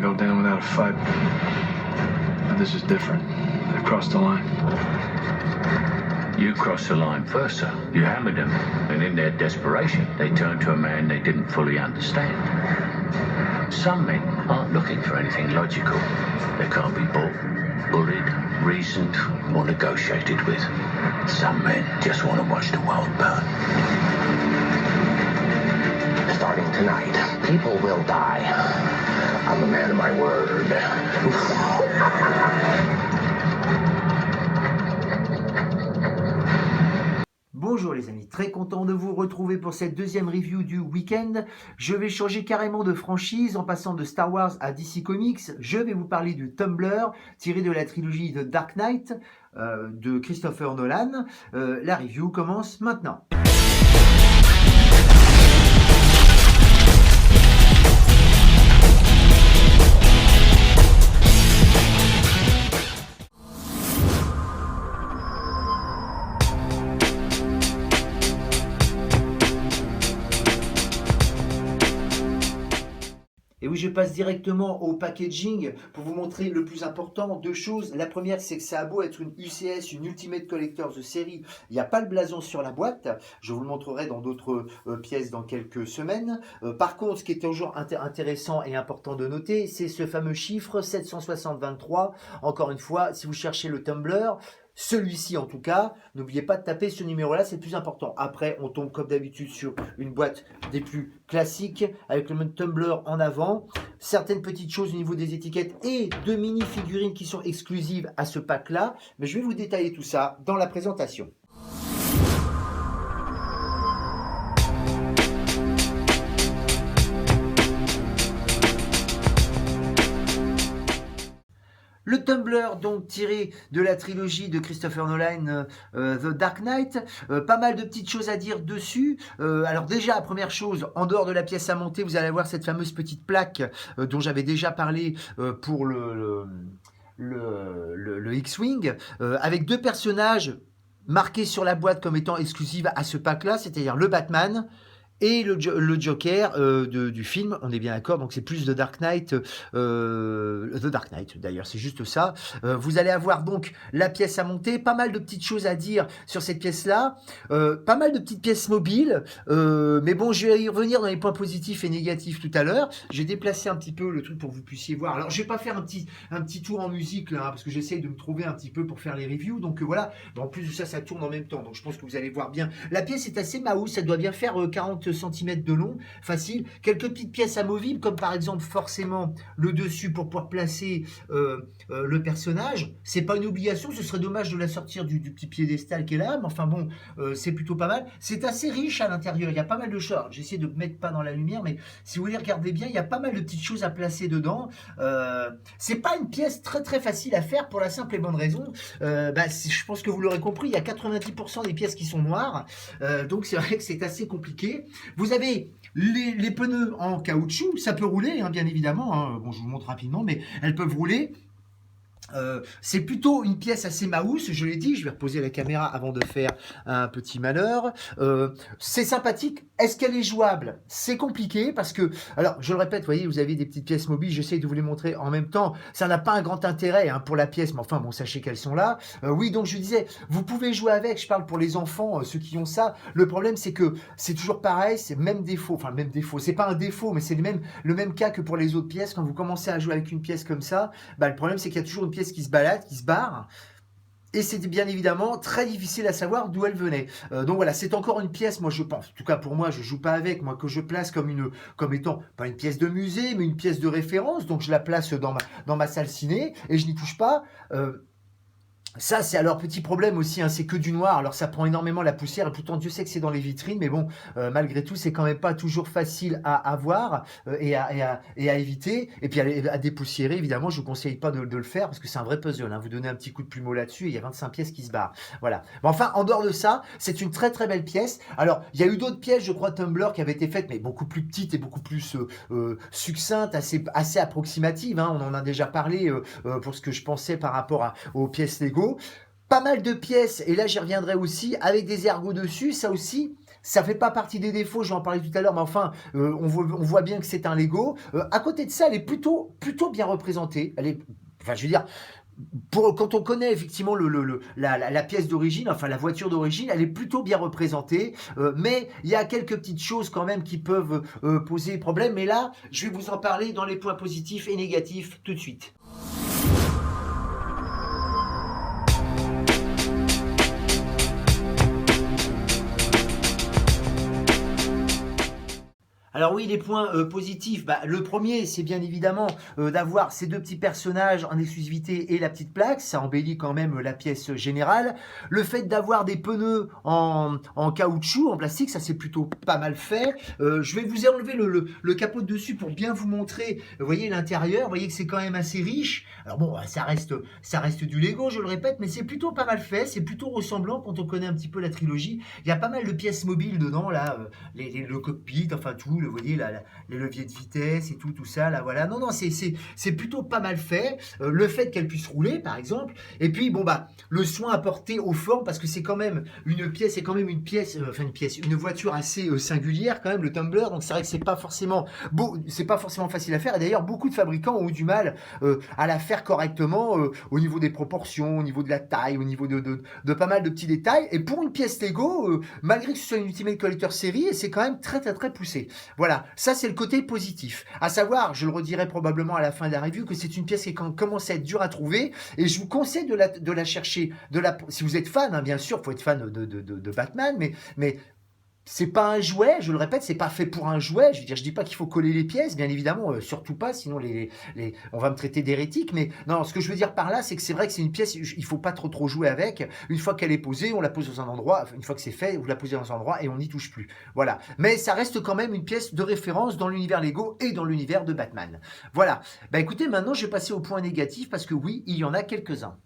didn't go down without a fight. But this is different. They've crossed the line. You crossed the line first, sir. You hammered them, and in their desperation, they turned to a man they didn't fully understand. Some men aren't looking for anything logical. They can't be bought, bullied, reasoned, or negotiated with. Some men just want to watch the world burn. Starting tonight, people will die. I'm a man of my word. Bonjour les amis, très content de vous retrouver pour cette deuxième review du week-end. Je vais changer carrément de franchise en passant de Star Wars à DC Comics. Je vais vous parler du Tumbler tiré de la trilogie de Dark Knight de Christopher Nolan. La review commence maintenant. Et oui, je passe directement au packaging pour vous montrer le plus important. Deux choses. La première, c'est que ça a beau être une UCS, une Ultimate Collector's série, il n'y a pas le blason sur la boîte. Je vous le montrerai dans d'autres pièces dans quelques semaines. Par contre, ce qui est toujours intéressant et important de noter, c'est ce fameux chiffre 760-23. Encore une fois, si vous cherchez le Tumbler, celui-ci en tout cas, n'oubliez pas de taper ce numéro-là, c'est le plus important. Après, on tombe comme d'habitude sur une boîte des plus classiques avec le même Tumbler en avant. Certaines petites choses au niveau des étiquettes et de mini-figurines qui sont exclusives à ce pack-là. Mais je vais vous détailler tout ça dans la présentation. Le Tumbler, donc tiré de la trilogie de Christopher Nolan, The Dark Knight, pas mal de petites choses à dire dessus. Alors déjà, première chose, en dehors de la pièce à monter, vous allez avoir cette fameuse petite plaque dont j'avais déjà parlé pour le X-Wing, avec deux personnages marqués sur la boîte comme étant exclusives à ce pack-là, c'est-à-dire le Batman et le Joker du film, on est bien d'accord, donc c'est plus The Dark Knight, d'ailleurs, c'est juste ça. Vous allez avoir donc la pièce à monter, pas mal de petites choses à dire sur cette pièce-là, pas mal de petites pièces mobiles, mais bon, je vais y revenir dans les points positifs et négatifs tout à l'heure. J'ai déplacé un petit peu le truc pour que vous puissiez voir. Alors, je vais pas faire un petit tour en musique, là, hein, parce que j'essaye de me trouver un petit peu pour faire les reviews, donc voilà. En plus de ça, ça tourne en même temps, donc je pense que vous allez voir bien. La pièce est assez mouse, ça doit bien faire 40 cm de long, facile. Quelques petites pièces amovibles, comme par exemple forcément le dessus pour pouvoir placer le personnage. C'est pas une obligation, ce serait dommage de la sortir du petit piédestal qui est là, mais enfin bon, c'est plutôt pas mal. C'est assez riche à l'intérieur, il y a pas mal de choses. J'essaie de ne mettre pas dans la lumière, mais si vous voulez regarder bien, il y a pas mal de petites choses à placer dedans. C'est pas une pièce très très facile à faire pour la simple et bonne raison. Je pense que vous l'aurez compris, il y a 90% des pièces qui sont noires, donc c'est vrai que c'est assez compliqué. Vous avez les pneus en caoutchouc, ça peut rouler, hein, bien évidemment. Hein. Bon, je vous montre rapidement, mais elles peuvent rouler. C'est plutôt une pièce assez mouse, je l'ai dit, je vais reposer la caméra avant de faire un petit malheur. C'est sympathique. Est-ce qu'elle est jouable? C'est compliqué parce que, alors je le répète, vous voyez, vous avez des petites pièces mobiles, j'essaye de vous les montrer en même temps. Ça n'a pas un grand intérêt hein, pour la pièce, mais enfin bon, sachez qu'elles sont là. Oui, donc je disais, vous pouvez jouer avec, je parle pour les enfants, ceux qui ont ça. Le problème, c'est que c'est toujours pareil, c'est le même défaut, enfin le même défaut, c'est pas un défaut, mais c'est le même cas que pour les autres pièces. Quand vous commencez à jouer avec une pièce comme ça, le problème, c'est qu'il y a toujours une pièce qui se balade, qui se barre, et c'était bien évidemment très difficile à savoir d'où elle venait. Donc voilà, c'est encore une pièce, moi je pense, en tout cas pour moi, je joue pas avec, moi que je place comme étant, pas une pièce de musée, mais une pièce de référence, donc je la place dans ma salle ciné, et je n'y touche pas. Ça, c'est alors petit problème aussi, hein, c'est que du noir, alors ça prend énormément la poussière, et pourtant Dieu sait que c'est dans les vitrines, mais bon, malgré tout, c'est quand même pas toujours facile à avoir et à éviter, et puis à dépoussiérer, évidemment, je vous conseille pas de le faire, parce que c'est un vrai puzzle, hein, vous donnez un petit coup de plumeau là-dessus, et il y a 25 pièces qui se barrent, voilà. Mais enfin, en dehors de ça, c'est une très très belle pièce. Alors, il y a eu d'autres pièces, je crois, Tumbler, qui avaient été faites, mais beaucoup plus petites et beaucoup plus succinctes, assez approximatives, hein, on en a déjà parlé pour ce que je pensais par rapport aux pièces Lego. Pas mal de pièces, et là j'y reviendrai aussi, avec des ergots dessus, ça aussi, Ça fait pas partie des défauts, je vais en parler tout à l'heure, mais enfin, on voit bien que c'est un Lego. À côté de ça, elle est plutôt bien représentée. Elle est, enfin, je veux dire, quand on connaît effectivement la pièce d'origine, enfin la voiture d'origine, elle est plutôt bien représentée, mais il y a quelques petites choses quand même qui peuvent poser problème. Mais là, je vais vous en parler dans les points positifs et négatifs tout de suite. Alors oui, les points positifs, le premier, c'est bien évidemment d'avoir ces deux petits personnages en exclusivité et la petite plaque, ça embellit quand même la pièce générale. Le fait d'avoir des pneus en caoutchouc, en plastique, ça c'est plutôt pas mal fait. Je vais vous enlever le capot de dessus pour bien vous montrer, vous voyez l'intérieur, vous voyez que c'est quand même assez riche. Alors bon, ça reste du Lego, je le répète, mais c'est plutôt pas mal fait, c'est plutôt ressemblant quand on connaît un petit peu la trilogie. Il y a pas mal de pièces mobiles dedans, là, le cockpit, enfin tout, vous voyez, les leviers de vitesse et tout ça, là, voilà. Non, c'est plutôt pas mal fait. Le fait qu'elle puisse rouler, par exemple. Et puis, bon, le soin apporté aux formes, parce que c'est quand même une voiture assez singulière, quand même, le Tumbler. Donc, c'est vrai que c'est pas forcément facile à faire. Et d'ailleurs, beaucoup de fabricants ont eu du mal à la faire correctement au niveau des proportions, au niveau de la taille, au niveau de pas mal de petits détails. Et pour une pièce Lego, malgré que ce soit une Ultimate Collector Series, c'est quand même très, très, très poussé. Voilà, ça c'est le côté positif. À savoir, je le redirai probablement à la fin de la review, que c'est une pièce qui commence à être dure à trouver, et je vous conseille de la chercher. Si vous êtes fan, hein, bien sûr, il faut être fan de Batman, mais c'est pas un jouet, je le répète, c'est pas fait pour un jouet. Je veux dire, je dis pas qu'il faut coller les pièces, bien évidemment, surtout pas, sinon on va me traiter d'hérétique. Mais non, ce que je veux dire par là, c'est que c'est vrai que c'est une pièce, il faut pas trop jouer avec. Une fois qu'elle est posée, on la pose dans un endroit. Une fois que c'est fait, vous la posez dans un endroit et on n'y touche plus. Voilà. Mais ça reste quand même une pièce de référence dans l'univers Lego et dans l'univers de Batman. Voilà. Écoutez, maintenant je vais passer au point négatif parce que oui, il y en a quelques-uns.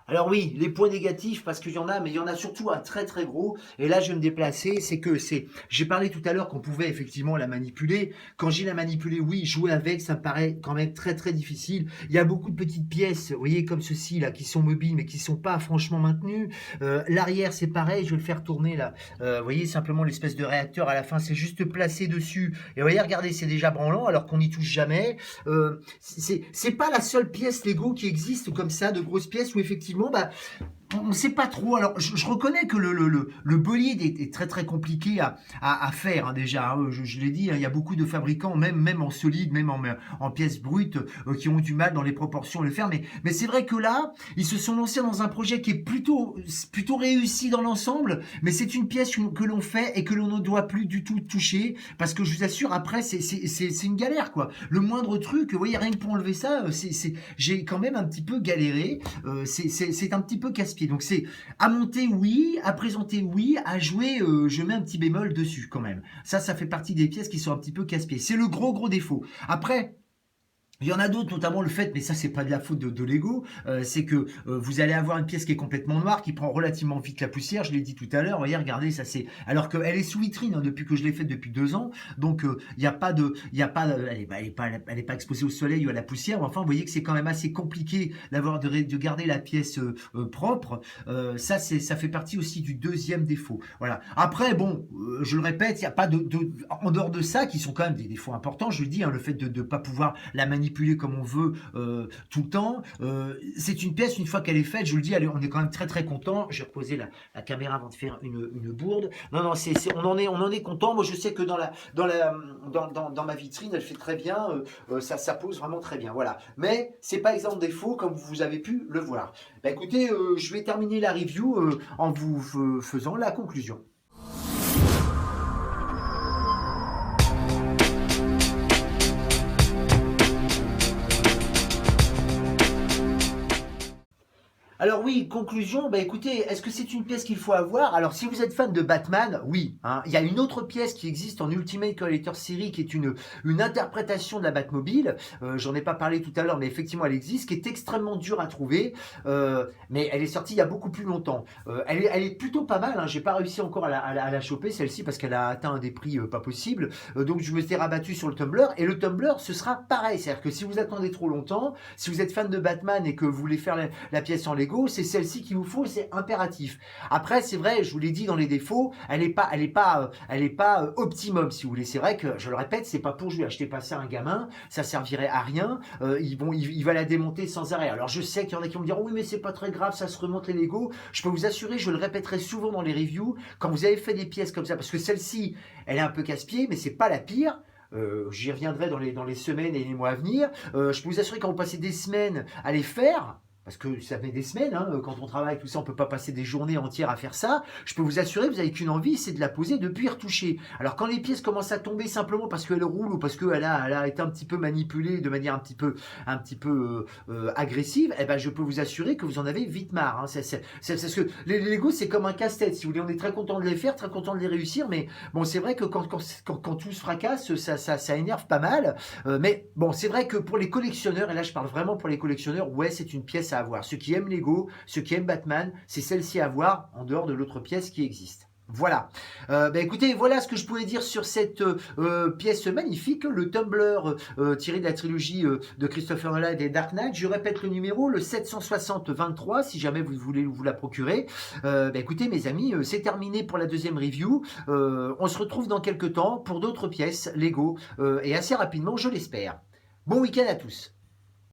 Alors oui, les points négatifs, parce qu'il y en a, mais il y en a surtout un très très gros. Et là, je vais me déplacer, j'ai parlé tout à l'heure qu'on pouvait effectivement la manipuler. Quand j'ai la manipulée, oui, jouer avec, ça me paraît quand même très très difficile. Il y a beaucoup de petites pièces, vous voyez, comme ceci là, qui sont mobiles, mais qui sont pas franchement maintenues. L'arrière, c'est pareil, je vais le faire tourner là. Vous voyez, simplement l'espèce de réacteur à la fin, c'est juste placé dessus. Et vous voyez, regardez, c'est déjà branlant, alors qu'on n'y touche jamais. C'est pas la seule pièce Lego qui existe comme ça, de grosses pièces où effectivement, on ne sait pas trop. Alors, je reconnais que le bolide est très très compliqué à faire hein, déjà. Hein, je l'ai dit, hein, il y a beaucoup de fabricants, même en solide, même en pièces brutes, qui ont du mal dans les proportions à le faire. Mais c'est vrai que là, ils se sont lancés dans un projet qui est plutôt réussi dans l'ensemble. Mais c'est une pièce que l'on fait et que l'on ne doit plus du tout toucher, parce que je vous assure, après, c'est une galère quoi. Le moindre truc, vous voyez, rien que pour enlever ça, j'ai quand même un petit peu galéré. C'est un petit peu casse-pied. Donc c'est à monter oui, à présenter oui, à jouer je mets un petit bémol dessus quand même. Ça fait partie des pièces qui sont un petit peu casse-pied. C'est le gros défaut. Après, il y en a d'autres, notamment le fait, mais ça c'est pas de la faute de Lego, c'est que vous allez avoir une pièce qui est complètement noire, qui prend relativement vite la poussière, je l'ai dit tout à l'heure, voyez, regardez, ça c'est, alors qu'elle est sous vitrine hein, depuis que je l'ai faite depuis 2 ans, donc elle est pas exposée au soleil ou à la poussière, mais enfin vous voyez que c'est quand même assez compliqué de garder la pièce propre, ça fait partie aussi du deuxième défaut. Voilà. Après bon, je le répète, il n'y a pas en dehors de ça qui sont quand même des défauts importants, je le dis, hein, le fait de ne pas pouvoir la manipuler comme on veut tout le temps. C'est une pièce, une fois qu'elle est faite, je vous le dis, on est quand même très très content. J'ai reposé la caméra avant de faire une bourde. Non, on en est content. Moi, je sais que dans ma vitrine, elle fait très bien. Ça pose vraiment très bien. Voilà. Mais c'est pas exemple défaut, comme vous avez pu le voir. Écoutez, je vais terminer la review en vous faisant la conclusion. Alors oui, conclusion, bah écoutez, est-ce que c'est une pièce qu'il faut avoir? Alors si vous êtes fan de Batman, oui. Hein. Il y a une autre pièce qui existe en Ultimate Collector Series qui est une interprétation de la Batmobile. J'en ai pas parlé tout à l'heure, mais effectivement elle existe, qui est extrêmement dure à trouver. Mais elle est sortie il y a beaucoup plus longtemps. Elle est plutôt pas mal. Hein. J'ai pas réussi encore à la choper celle-ci parce qu'elle a atteint des prix pas possibles. Donc je me suis rabattu sur le Tumblr. Et le Tumblr, ce sera pareil. C'est-à-dire que si vous attendez trop longtemps, si vous êtes fan de Batman et que vous voulez faire la pièce en Lego, c'est celle-ci qu'il vous faut, c'est impératif. Après, c'est vrai, je vous l'ai dit dans les défauts, elle est pas optimum, si vous voulez. C'est vrai que, je le répète, c'est pas pour jouer. Achetez pas ça à un gamin, ça servirait à rien. Il va la démonter sans arrêt. Alors, je sais qu'il y en a qui vont me dire, oh oui, mais c'est pas très grave, ça se remonte les Lego. Je peux vous assurer, je le répéterai souvent dans les reviews, quand vous avez fait des pièces comme ça, parce que celle-ci, elle est un peu casse-pied, mais c'est pas la pire. J'y reviendrai dans les semaines et les mois à venir. Je peux vous assurer, quand vous passez des semaines à les faire, parce que ça fait des semaines, hein, quand on travaille, tout ça, on peut pas passer des journées entières à faire ça. Je peux vous assurer, vous n'avez qu'une envie, c'est de la poser, de puis y retoucher. Alors quand les pièces commencent à tomber simplement parce qu'elles roulent ou parce qu'elle a été un petit peu manipulée de manière un petit peu agressive, eh ben je peux vous assurer que vous en avez vite marre. Hein. Parce que les Lego, c'est comme un casse-tête. Si vous voulez, on est très content de les faire, très content de les réussir, mais bon, c'est vrai que quand tout se fracasse, ça énerve pas mal. Mais bon, c'est vrai que pour les collectionneurs, et là je parle vraiment pour les collectionneurs, ouais, c'est une pièce à avoir. Ceux qui aiment Lego, ceux qui aiment Batman, c'est celle-ci à avoir en dehors de l'autre pièce qui existe. Voilà. Écoutez, voilà ce que je pouvais dire sur cette pièce magnifique, le Tumblr tiré de la trilogie de Christopher Nolan et Dark Knight. Je répète le numéro, le 760-23, si jamais vous voulez vous la procurer. Écoutez, mes amis, c'est terminé pour la deuxième review. On se retrouve dans quelques temps pour d'autres pièces Lego et assez rapidement, je l'espère. Bon week-end à tous.